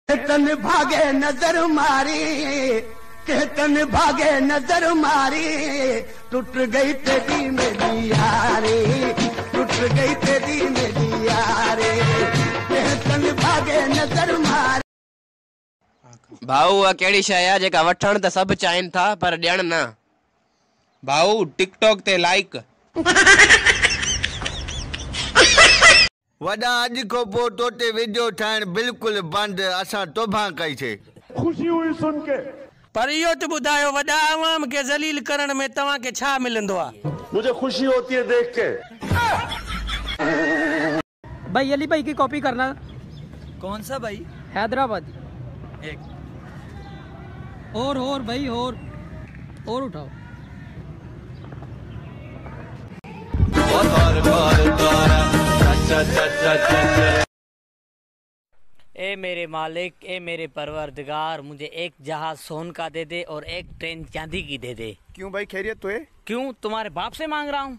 तन भागे नजर मारी, तन भागे नजर मारी, टूट गई तेरी मेरी यारी, टूट गई तेरी मेरी यारी, तन भागे नजर मारी। भाऊ आ केड़ी शय आ जेका वठण त सब चाहिन था पर ॾियण न? भाऊ टिकटॉक ते लाइक। वॾा अॼु खां पोइ तोते वीडियो ठाहिण बिल्कुलु बंदि, असां तोबा कई छे। खुशी हुई सुन के। पर इहो त ॿुधायो वॾा आवाम खे ज़लील करण में तव्हां खे छा मिलंदो आहे? मुझे खुशी होती है देख के। भाई अली भाई की कॉपी करना। कौन सा भाई? हैदराबाद। एक और भाई और उठाओ। ए मेरे मालिक, ए मेरे परवरदिगार, मुझे एक जहाज सोन का दे दे और एक ट्रेन चांदी की दे दे। क्यों भाई, खैरियत तो है? क्यों, तुम्हारे बाप से मांग रहा हूँ।